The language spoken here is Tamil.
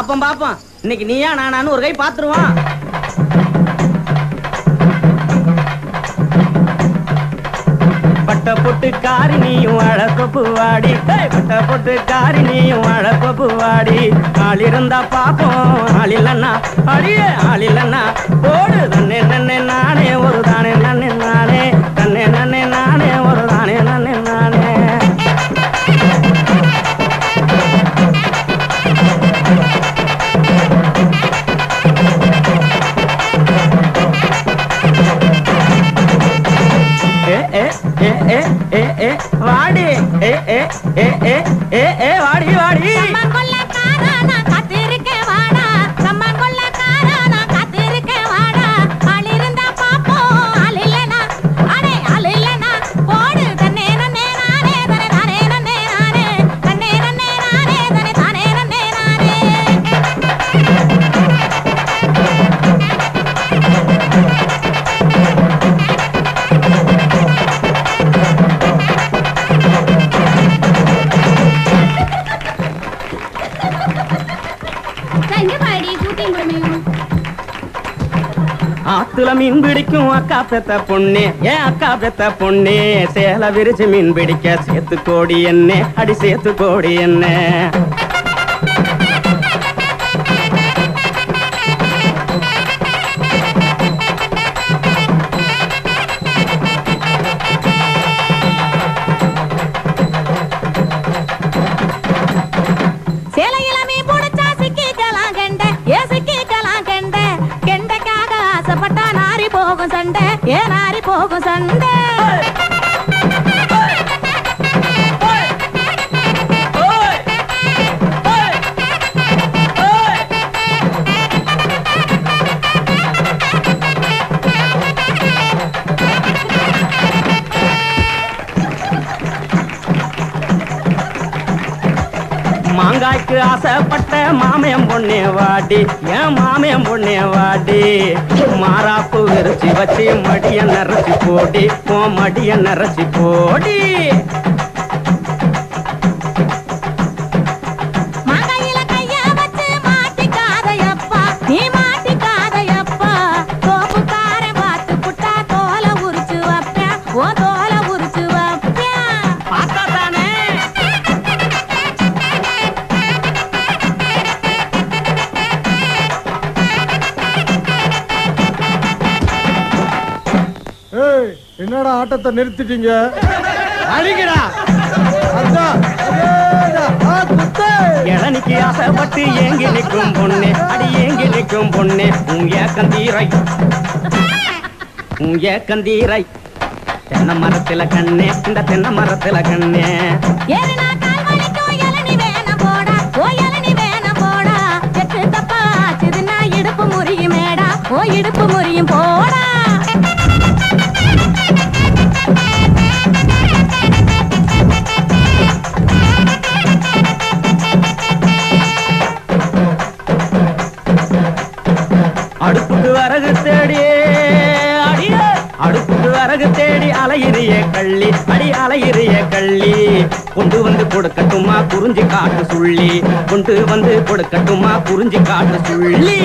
பாப்போம் பாப்போம், இன்னைக்கு நீயா நானான்னு ஒரு கை பாத்துருவான். பட்ட பொட்டு காரி நீயும் அழகொப்பு வாடி, பட்ட பொட்டு காரி நீயும் அழகொப்பு வாடி. ஆள் இருந்தா பாப்போம், ஆள் இல்லன்னா அடியே ஆள் இல்லன்னா போடு. தன்னே நன்னே நானே ஒரு தானே நன்னே நானே, தன்னே நன்னே நானே ஒரு தானே நன்னே நானே. வாடி வாடி வாடி. ஆத்துல மீன் பிடிக்கும் அக்கா பெத்த பொண்ணு, ஏன் அக்கா பெத்த பொண்ணு. சேல விரிச்சு மீன் பிடிக்க சேத்து கோடி என்ன அடி சேத்து கோடி என்ன. சண்டை ஏனாரி போகும் சண்டை. மாங்காய்க்கு ஆசைப்பட்ட மாமியம் பொண்ணே வாடி, ஏன் மாமியம் பொண்ணே வாடி. மாறாப்பு விரிச்சி வச்சு மடிய நரைச்சி போடி, ஓ மடிய நரைச்சி போடி. என்னடா ஆட்டத்தை நிறுத்திட்டீங்க? இளநிக்கு ஆசைப்பட்டு ஏங்கி நிற்கும் பொண்ணு, அடி ஏங்கி நிற்கும் பொண்ணு. உங்க கந்தீரை உங்க கந்தீரை. தென்னை மரத்துல கண்ணே, இந்த தென்னை மரத்துல கண்ணே. இடுப்பு முறியும் மேடா, ஓ இடுப்பு முறியும் போடா. அடுப்புக்கு வரகு தேடி அடிய, அடுப்புக்கு வரகு தேடி அலையிறிய கள்ளி, அடி அலையிறிய கள்ளி. கொண்டு வந்து கொடுக்கட்டுமா குறிஞ்சி காட்டு சுள்ளி, கொண்டு வந்து கொடுக்கட்டுமா குறிஞ்சி காட்டு சுள்ளி.